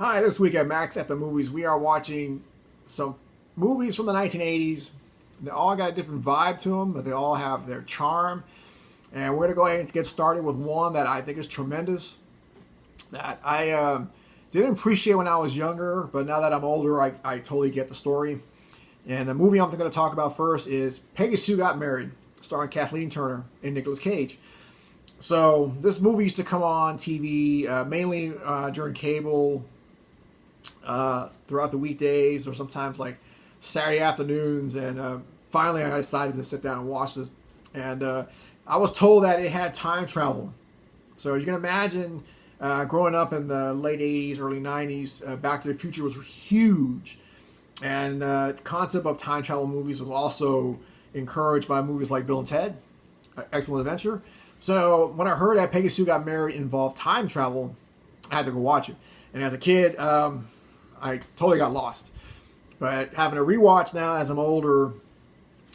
Hi, this week at Max at the Movies, we are watching some movies from the 1980s. They all got a different vibe to them, but they all have their charm. And we're going to go ahead and get started with one that I think is tremendous, that I didn't appreciate when I was younger, but now that I'm older, I totally get the story. And the movie I'm going to talk about first is Peggy Sue Got Married, starring Kathleen Turner and Nicolas Cage. So this movie used to come on TV mainly during cable, throughout the weekdays, or sometimes like Saturday afternoons. And finally I decided to sit down and watch this. And I was told that it had time travel. So you can imagine growing up in the late 80s, early 90s, Back to the Future was huge. And the concept of time travel movies was also encouraged by movies like Bill and Ted, Excellent Adventure. So when I heard that Peggy Sue Got Married involved time travel, I had to go watch it. And as a kid, I totally got lost. But having a rewatch now as I'm older,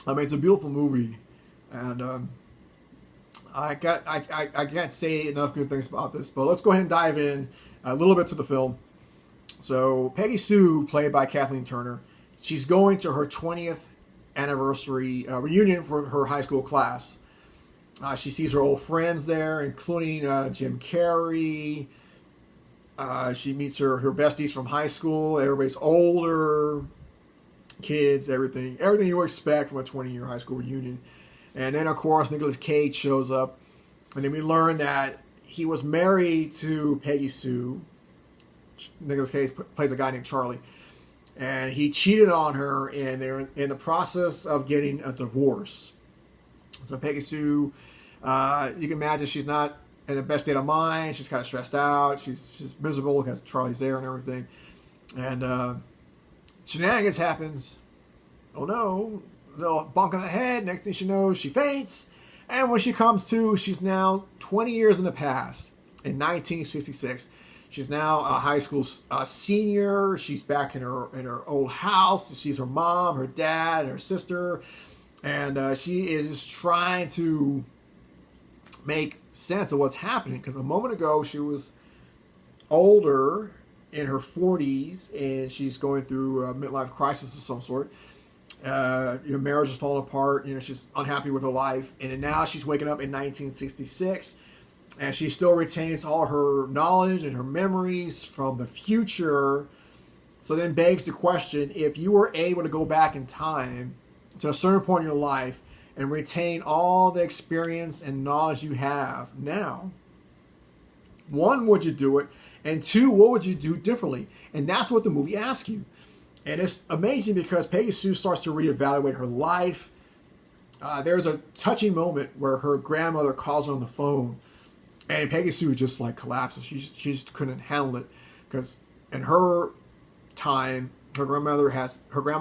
I mean, it's a beautiful movie. And I can't say enough good things about this. But let's go ahead and dive in a little bit to the film. So Peggy Sue, played by Kathleen Turner, she's going to her 20th anniversary reunion for her high school class. She sees her old friends there, including Jim Carrey. She meets her besties from high school. Everybody's older, kids, everything you expect from a 20-year high school reunion. And then, of course, Nicolas Cage shows up. And then we learn that he was married to Peggy Sue. Nicolas Cage plays a guy named Charlie. And he cheated on her, and they're in the process of getting a divorce. So Peggy Sue, you can imagine she's not in the best state of mind. She's kind of stressed out. She's miserable because Charlie's there and everything. And shenanigans happens. Oh no, little bump on the head. Next thing she knows, she faints. And when she comes to, she's now 20 years in the past, in 1966. She's now a high school senior. She's back in her old house. She sees her mom, her dad, and her sister. And she is trying to make sense of what's happening. Because a moment ago, she was older, in her 40s, and she's going through a midlife crisis of some sort. Marriage is falling apart. She's unhappy with her life. And then now she's waking up in 1966. And she still retains all her knowledge and her memories from the future. So then begs the question, if you were able to go back in time to a certain point in your life and retain all the experience and knowledge you have now, one, would you do it? And two, what would you do differently? And that's what the movie asks you. And it's amazing because Peggy Sue starts to reevaluate her life. There's a touching moment where her grandmother calls her on the phone, and Peggy Sue just like collapses. She just couldn't handle it, because in her time, her grandma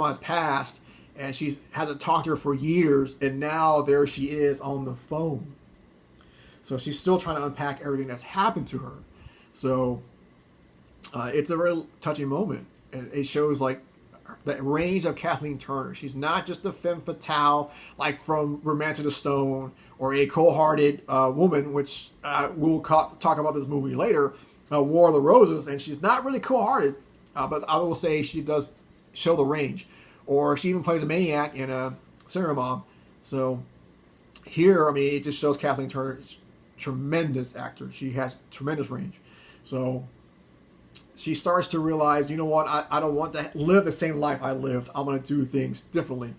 has passed, and she's had to talk to her for years, and now there she is on the phone. So she's still trying to unpack everything that's happened to her. So it's a very touching moment, and it shows like the range of Kathleen Turner. She's not just a femme fatale like from Romancing the Stone, or a cold-hearted woman, which we'll talk about this movie later, War of the Roses, and she's not really cold-hearted, but I will say she does show the range. Or she even plays a maniac in a Cinder Mom. So here, I mean, it just shows Kathleen Turner, tremendous actor. She has tremendous range. So she starts to realize, you know what, I don't want to live the same life I lived. I'm going to do things differently.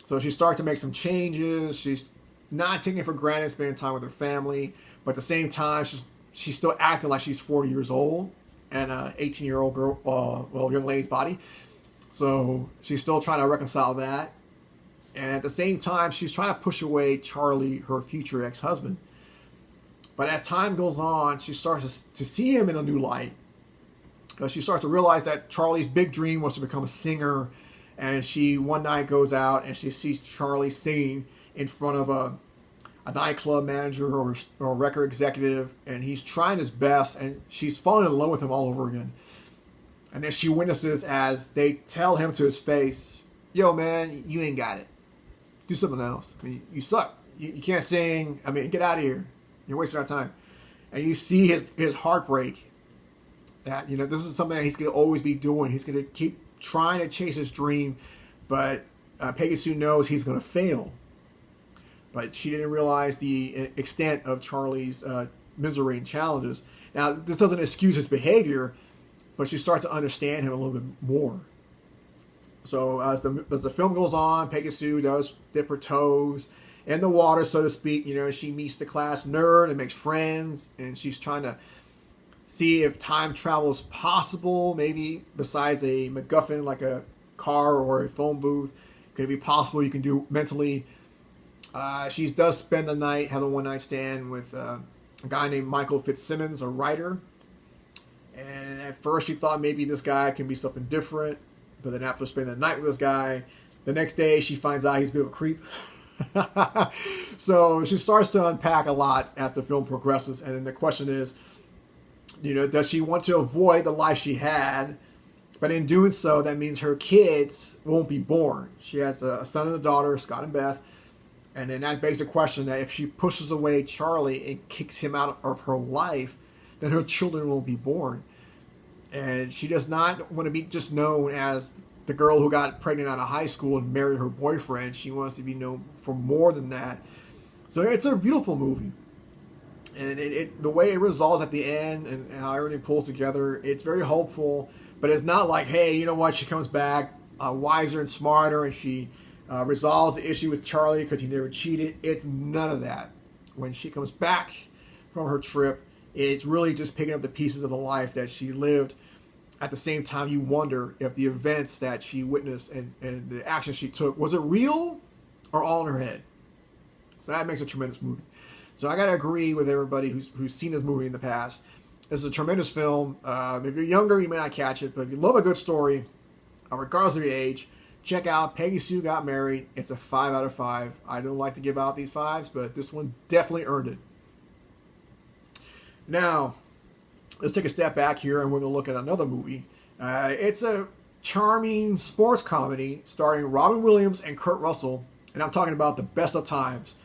So she starts to make some changes. She's not taking it for granted spending time with her family, but at the same time, she's still acting like she's 40 years old and an 18-year-old girl, young lady's body. So she's still trying to reconcile that. And at the same time, she's trying to push away Charlie, her future ex-husband. But as time goes on, she starts to see him in a new light. She starts to realize that Charlie's big dream was to become a singer. And she one night goes out and she sees Charlie singing in front of a nightclub manager or a record executive. And he's trying his best, and she's falling in love with him all over again. And then she witnesses as they tell him to his face, yo, man, you ain't got it. Do something else. I mean, you suck. You can't sing. I mean, get out of here. You're wasting our time. And you see his heartbreak. that, this is something that he's going to always be doing. He's going to keep trying to chase his dream, but Peggy Sue knows he's going to fail. But she didn't realize the extent of Charlie's misery and challenges. Now, this doesn't excuse his behavior, but she starts to understand him a little bit more. So as the film goes on, Peggy Sue does dip her toes in the water, so to speak. She meets the class nerd and makes friends, and she's trying to see if time travel is possible. Maybe besides a MacGuffin like a car or a phone booth, could it be possible you can do mentally? She does spend the night, have a one-night stand with a guy named Michael Fitzsimmons, a writer. And at first she thought maybe this guy can be something different. But then after spending the night with this guy, the next day she finds out he's a bit of a creep. So she starts to unpack a lot as the film progresses. And then the question is, does she want to avoid the life she had? But in doing so, that means her kids won't be born. She has a son and a daughter, Scott and Beth. And then that begs the question that if she pushes away Charlie and kicks him out of her life, then her children won't be born. And she does not want to be just known as the girl who got pregnant out of high school and married her boyfriend. She wants to be known for more than that. So it's a beautiful movie. And the way it resolves at the end and how everything pulls together, it's very hopeful. But it's not like, hey, you know what, she comes back wiser and smarter and she resolves the issue with Charlie because he never cheated. It's none of that. When she comes back from her trip, it's really just picking up the pieces of the life that she lived. At the same time, you wonder if the events that she witnessed and the actions she took, was it real or all in her head? So that makes a tremendous movie. So I got to agree with everybody who's seen this movie in the past. This is a tremendous film. If you're younger, you may not catch it, but if you love a good story, regardless of your age, check out Peggy Sue Got Married. It's a 5 out of 5. I don't like to give out these 5s, but this one definitely earned it. Now, let's take a step back here and we're going to look at another movie. It's a charming sports comedy starring Robin Williams and Kurt Russell, and I'm talking about The Best of Times.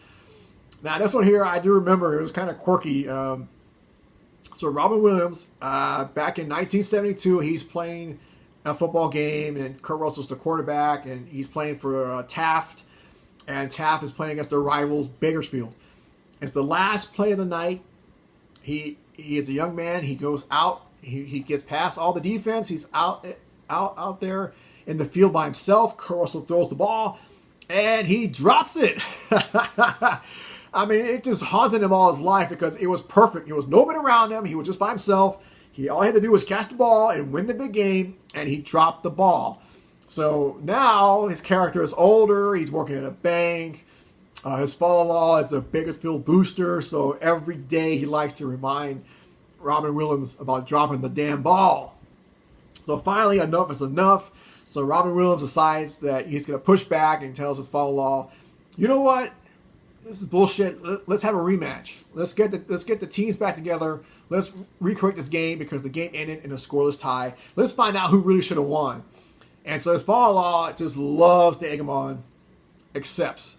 Now, this one here, I do remember, it was kind of quirky. So Robin Williams, back in 1972, he's playing a football game, and Kurt Russell's the quarterback, and he's playing for Taft, and Taft is playing against their rivals, Bakersfield. It's the last play of the night. He is a young man. He goes out. He gets past all the defense. He's out there in the field by himself. Kurt Russell throws the ball, and he drops it. I mean, it just haunted him all his life because it was perfect. There was nobody around him. He was just by himself. All he had to do was catch the ball and win the big game, and he dropped the ball. So now his character is older. He's working at a bank. His father-in-law is a Bakersfield booster, so every day he likes to remind Robin Williams about dropping the damn ball. So finally, enough is enough. So Robin Williams decides that he's going to push back and tells his father-in-law, you know what? This is bullshit. Let's have a rematch. Let's get the teams back together. Let's recreate this game because the game ended in a scoreless tie. Let's find out who really should have won. And so his father-in-law just loves to egg him on, accepts.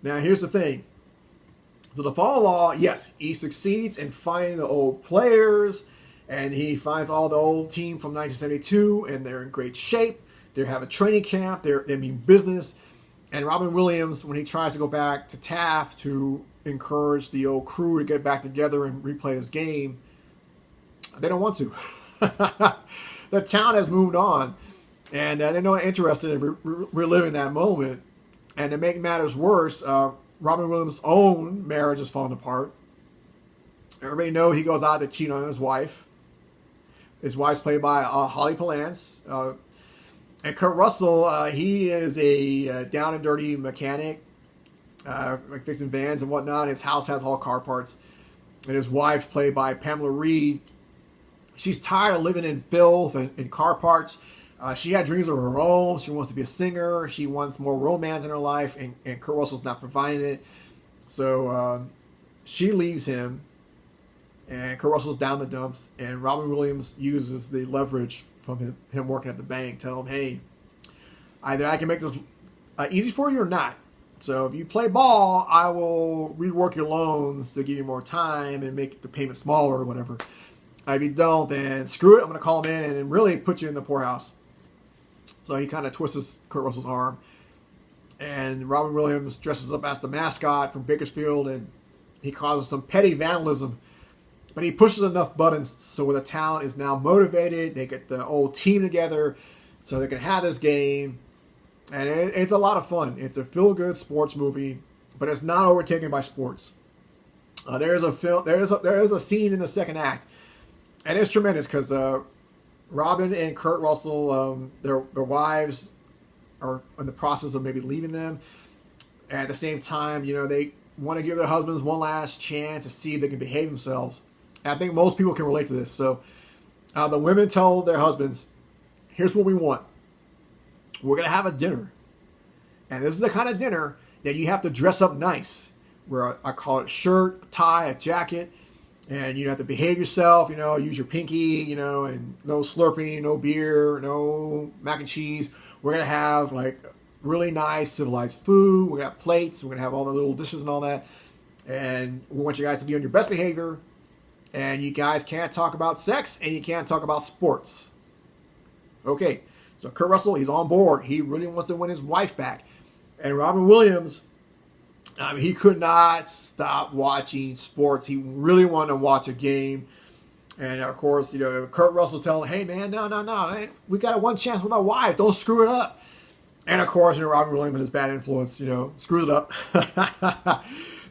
Now, here's the thing. So the father-in-law, yes, he succeeds in finding the old players, and he finds all the old team from 1972, and they're in great shape. They have a training camp. They mean business. And Robin Williams, when he tries to go back to Taft to encourage the old crew to get back together and replay this game, they don't want to. The town has moved on, and they're not interested in reliving that moment. And to make matters worse, Robin Williams' own marriage is falling apart. Everybody knows he goes out to cheat on his wife. His wife's played by Holly Palance. And Kurt Russell, he is a down and dirty mechanic, like fixing vans and whatnot. His house has all car parts. And his wife's played by Pamela Reed. She's tired of living in filth and car parts. She had dreams of her own. She wants to be a singer. She wants more romance in her life, and Kurt Russell's not providing it. So she leaves him, and Kurt Russell's down the dumps, and Robin Williams uses the leverage from him working at the bank, tell him, hey, either I can make this easy for you or not. So if you play ball, I will rework your loans to give you more time and make the payment smaller or whatever. If you don't, then screw it. I'm going to call him in and really put you in the poorhouse. So he kind of twists Kurt Russell's arm. And Robin Williams dresses up as the mascot from Bakersfield, and he causes some petty vandalism. But he pushes enough buttons so the town is now motivated. They get the whole team together so they can have this game. And it's a lot of fun. It's a feel-good sports movie, but it's not overtaken by sports. There is a scene in the second act, and it's tremendous because Robin and Kurt Russell, their wives are in the process of maybe leaving them. And at the same time, they want to give their husbands one last chance to see if they can behave themselves. And I think most people can relate to this. So the women tell their husbands, here's what we want. We're going to have a dinner. And this is the kind of dinner that you have to dress up nice. Where I call it shirt, a tie, a jacket. And you have to behave yourself, use your pinky, and no slurping, no beer, no mac and cheese. We're going to have like really nice civilized food. We're going to have plates. We're going to have all the little dishes and all that. And we want you guys to be on your best behavior. And you guys can't talk about sex and you can't talk about sports. Okay, so Kurt Russell, he's on board. He really wants to win his wife back. And Robin Williams, he could not stop watching sports. He really wanted to watch a game. And of course, Kurt Russell telling him, hey man, no, we got one chance with our wife. Don't screw it up. And of course, Robin Williams and his bad influence, screws it up.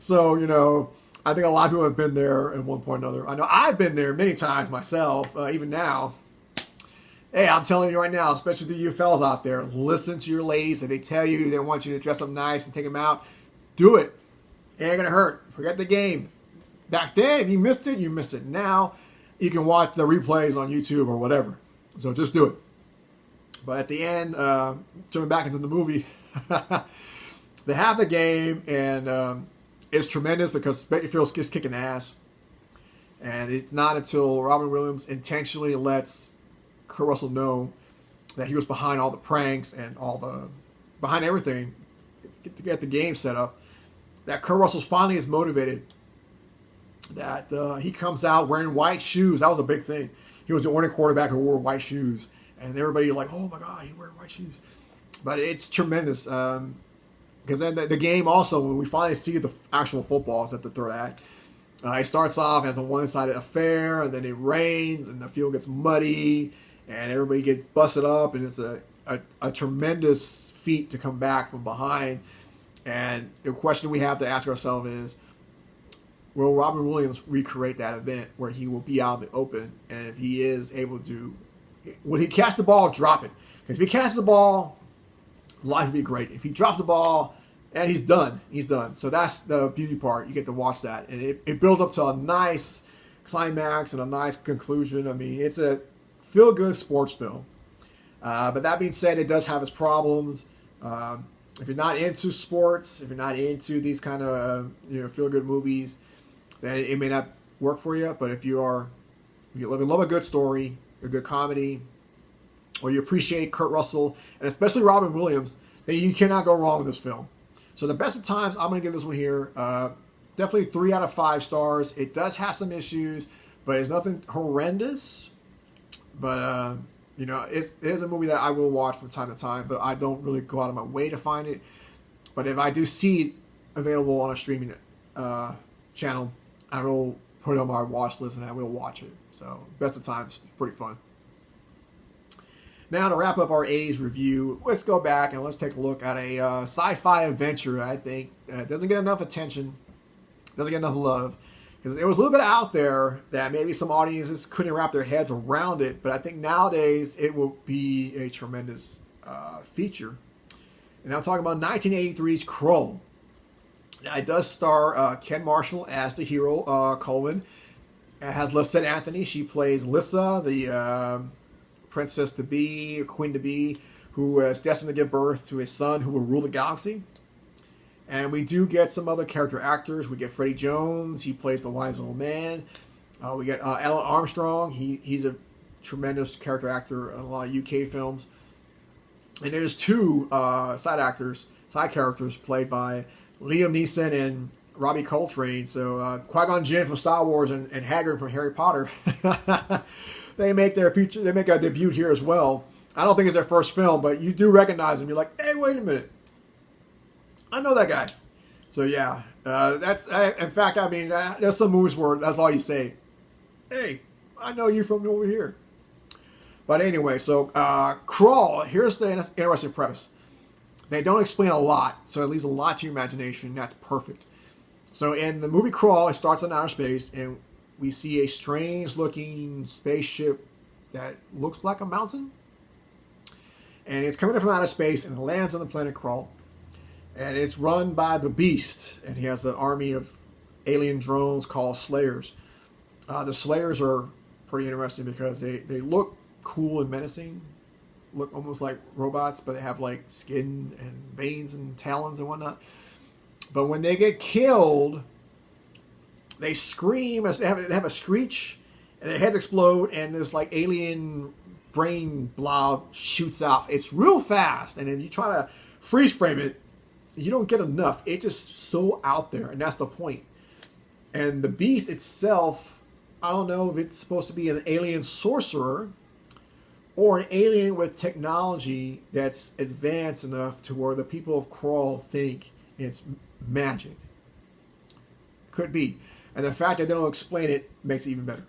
So, I think a lot of people have been there at one point or another. I know I've been there many times myself, even now. Hey, I'm telling you right now, especially to you fellas out there, listen to your ladies. If they tell you they want you to dress up nice and take them out, do it. It ain't going to hurt. Forget the game. Back then, if you missed it, you missed it. Now, you can watch the replays on YouTube or whatever. So just do it. But at the end, jumping back into the movie, they have the game, and it's tremendous because Bakersfield's just kicking ass. And it's not until Robin Williams intentionally lets Kurt Russell know that he was behind all the pranks and behind everything to get the game set up, that Kurt Russell finally is motivated. That he comes out wearing white shoes. That was a big thing. He was the only quarterback who wore white shoes. And everybody like, oh my God, he wears white shoes. But it's tremendous. Because then the game also, when we finally see the actual footballs at the third act, it starts off as a one-sided affair, and then it rains, and the field gets muddy, and everybody gets busted up, and it's a tremendous feat to come back from behind. And the question we have to ask ourselves is, will Robin Williams recreate that event where he will be out in the open? And if he is able to, will he catch the ball, drop it? Because if he catches the ball, life would be great. If he drops the ball, and he's done. He's done. So that's the beauty part. You get to watch that. And it builds up to a nice climax and a nice conclusion. I mean, it's a feel-good sports film. But that being said, it does have its problems. If you're not into sports, if you're not into these kind of feel-good movies, then it may not work for you. But if you love a good story, a good comedy, or you appreciate Kurt Russell, and especially Robin Williams, then you cannot go wrong with this film. So the best of times, I'm going to give this one here. Definitely 3 out of 5 stars. It does have some issues, but it's nothing horrendous. But, it is a movie that I will watch from time to time, but I don't really go out of my way to find it. But if I do see it available on a streaming channel, I will put it on my watch list and I will watch it. So best of times, pretty fun. Now to wrap up our 80s review, let's go back and let's take a look at a sci-fi adventure I think doesn't get enough attention, doesn't get enough love. Because it was a little bit out there that maybe some audiences couldn't wrap their heads around it, but I think nowadays it will be a tremendous feature. And I'm talking about 1983's Krull. Now, it does star Ken Marshall as the hero, Coleman. It has Lysette Anthony. She plays Lissa, the princess to be, queen to be, who is destined to give birth to a son who will rule the galaxy. And we do get some other character actors. We get Freddie Jones. He plays the wise old man. We get Alan Armstrong. He's a tremendous character actor in a lot of UK films. And there's 2 side characters played by Liam Neeson and Robbie Coltrane. So Qui-Gon Jinn from Star Wars and Hagrid from Harry Potter. They make a debut here as well. I don't think it's their first film, but you do recognize them. You're like, hey, wait a minute, I know that guy. So yeah, in fact, I mean, there's some movies where that's all you say. Hey, I know you from over here. But anyway, so Krull, here's the interesting premise. They don't explain a lot, so it leaves a lot to your imagination. That's perfect. So in the movie Krull, it starts in outer space, and we see a strange-looking spaceship that looks like a mountain. And it's coming from outer space, and it lands on the planet Krull. And it's run by the Beast, and he has an army of alien drones called Slayers. The Slayers are pretty interesting because they look cool and menacing, look almost like robots, but they have like skin and veins and talons and whatnot. But when they get killed, they scream, they have a screech, and their heads explode, and this like alien brain blob shoots out. It's real fast, and then you try to freeze frame it, you don't get enough. It's just so out there, and that's the point. And the Beast itself, I don't know if it's supposed to be an alien sorcerer or an alien with technology that's advanced enough to where the people of Krull think it's magic. Could be. And the fact that they don't explain it makes it even better.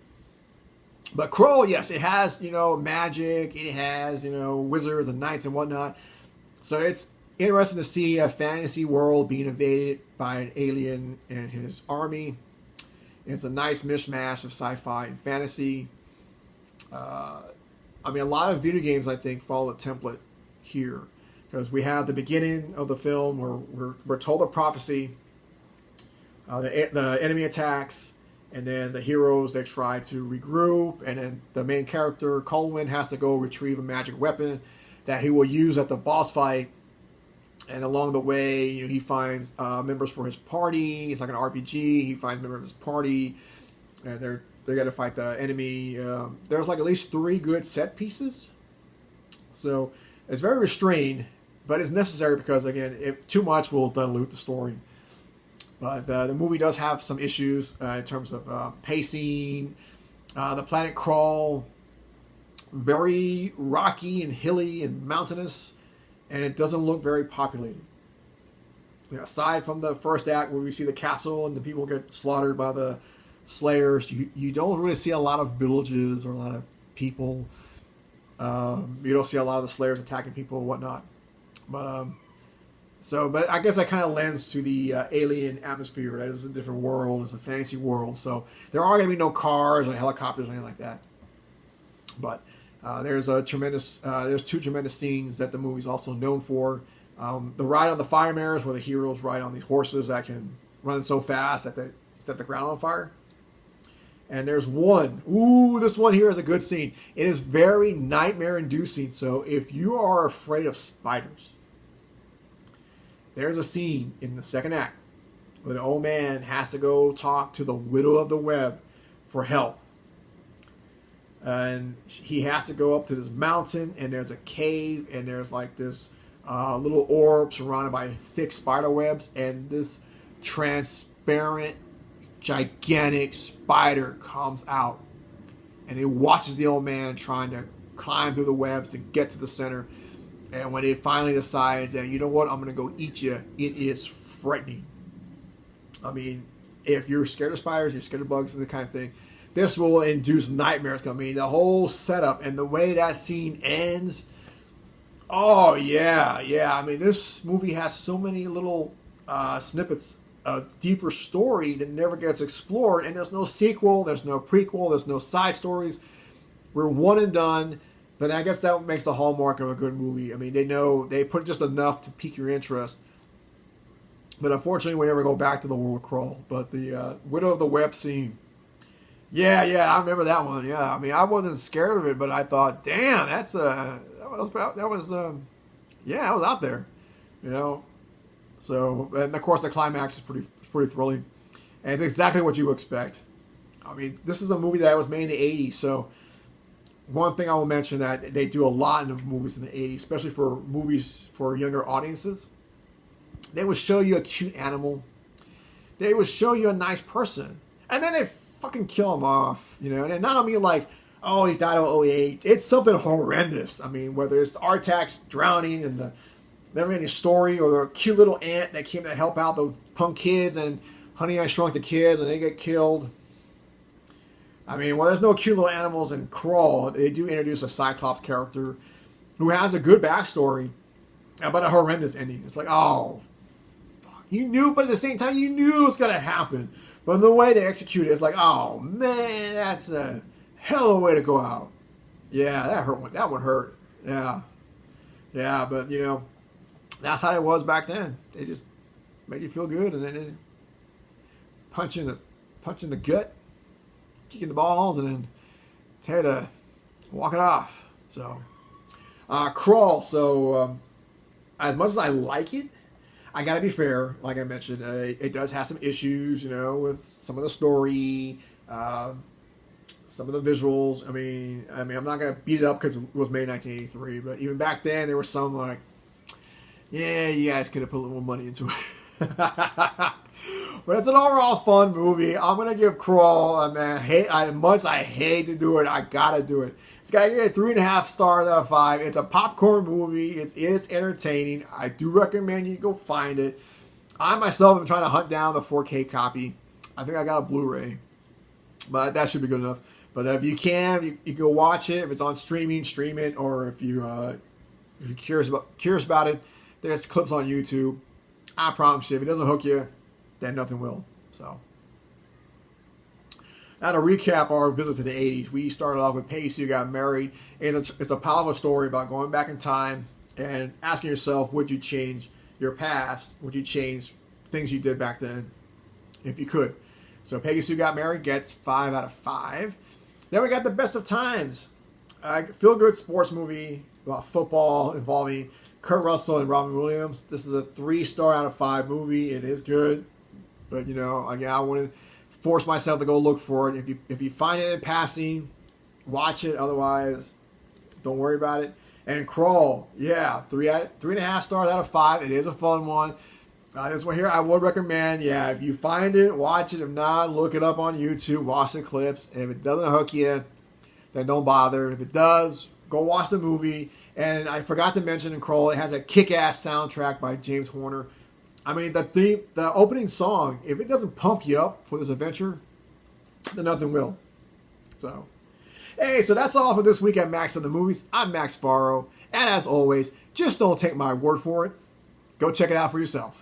But Krull, yes, it has, magic. It has, wizards and knights and whatnot. So it's interesting to see a fantasy world being invaded by an alien and his army. It's a nice mishmash of sci-fi and fantasy. A lot of video games, I think, follow the template here. Because we have the beginning of the film where we're told a prophecy. The enemy attacks, and then the heroes, they try to regroup, and then the main character, Colwyn, has to go retrieve a magic weapon that he will use at the boss fight. And along the way, he finds members for his party. It's like an RPG. He finds members of his party, and they're got to fight the enemy. There's like at least 3 good set pieces. So it's very restrained, but it's necessary because, again, if too much will dilute the story. But the movie does have some issues in terms of pacing. The planet Krull, very rocky and hilly and mountainous, and it doesn't look very populated. Aside from the first act where we see the castle and the people get slaughtered by the Slayers, you don't really see a lot of villages or a lot of people. You don't see a lot of the Slayers attacking people and whatnot. But I guess that kind of lends to the alien atmosphere. That is a different world. It's a fantasy world. So there are going to be no cars or helicopters or anything like that. But there's 2 tremendous scenes that the movie's also known for. The ride on the fire mares, where the heroes ride on these horses that can run so fast that they set the ground on fire. And there's one. Ooh, this one here is a good scene. It is very nightmare-inducing. So if you are afraid of spiders, there's a scene in the second act where the old man has to go talk to the widow of the web for help. And he has to go up to this mountain, and there's a cave, and there's like this little orb surrounded by thick spider webs, and this transparent, gigantic spider comes out, and it watches the old man trying to climb through the webs to get to the center. And when it finally decides that, you know what, I'm going to go eat you, it is frightening. I mean, if you're scared of spiders, you're scared of bugs and the kind of thing, this will induce nightmares. I mean, the whole setup and the way that scene ends. Oh, yeah. I mean, this movie has so many little snippets of deeper story that never gets explored. And there's no sequel, there's no prequel, there's no side stories. We're one and done. But I guess that makes the hallmark of a good movie. I mean, they put just enough to pique your interest. But unfortunately, we never go back to the world of Krull. But the Widow of the Web scene, yeah, I remember that one. Yeah, I mean, I wasn't scared of it, but I thought, damn, that was out there, So, and of course, the climax is pretty thrilling, and it's exactly what you expect. I mean, this is a movie that was made in the '80s, so. One thing I will mention that they do a lot in the movies in the 80s, especially for movies for younger audiences, they will show you a cute animal. They would show you a nice person, and then they fucking kill him off, you know. And not only like, oh, he died of '08. It's something horrendous. I mean, whether it's the Artax drowning and the never-ending story, or the cute little aunt that came to help out the punk kids, and Honey, I Shrunk the Kids, and they get killed. I mean, well, there's no cute little animals in Krull. They do introduce a Cyclops character who has a good backstory, but a horrendous ending. It's like, oh, fuck. You knew, but at the same time, you knew it was going to happen. But the way they execute it, it's like, oh, man, that's a hell of a way to go out. Yeah, that hurt. That would hurt. Yeah. Yeah, but, you know, that's how it was back then. They just made you feel good, and then they punch in the gut, kicking the balls, and then tell you to walk it off. So, Krull. So, as much as I like it, I gotta be fair. Like I mentioned, it does have some issues, you know, with some of the story, some of the visuals. I mean, I'm not gonna beat it up because it was made in 1983, but even back then, there was some like, yeah, you guys could have put a little money into it. But it's an overall fun movie. I'm gonna give Krull, man, as much as I hate to do it, I gotta do it. It's got to get 3.5 stars out of 5. It's a popcorn movie. It's entertaining. I do recommend you go find it. I myself am trying to hunt down the 4K copy. I think I got a Blu-ray, but that should be good enough. But if you can, you go watch it. If it's on streaming, stream it. Or if you're curious about it, there's clips on YouTube. I promise you, if it doesn't hook you, then nothing will. So, now to recap our visit to the 80s, we started off with Peggy Sue Got Married. It's a powerful story about going back in time and asking yourself, would you change your past? Would you change things you did back then if you could? So Peggy Sue Got Married gets 5 out of 5. Then we got The Best of Times, a feel-good sports movie about football involving Kurt Russell and Robin Williams. This is a 3-star out of 5 movie. It is good, but you know, again, I wouldn't force myself to go look for it. If you find it in passing, watch it. Otherwise, don't worry about it. And Krull, yeah, 3.5 stars out of 5. It is a fun one. This one here, I would recommend. Yeah, if you find it, watch it. If not, look it up on YouTube. Watch the clips. And if it doesn't hook you, then don't bother. If it does, go watch the movie. And I forgot to mention in Krull, it has a kick-ass soundtrack by James Horner. I mean, the opening song, if it doesn't pump you up for this adventure, then nothing will. So, hey, so that's all for this week at Max of the Movies. I'm Max Farrow. And as always, just don't take my word for it. Go check it out for yourself.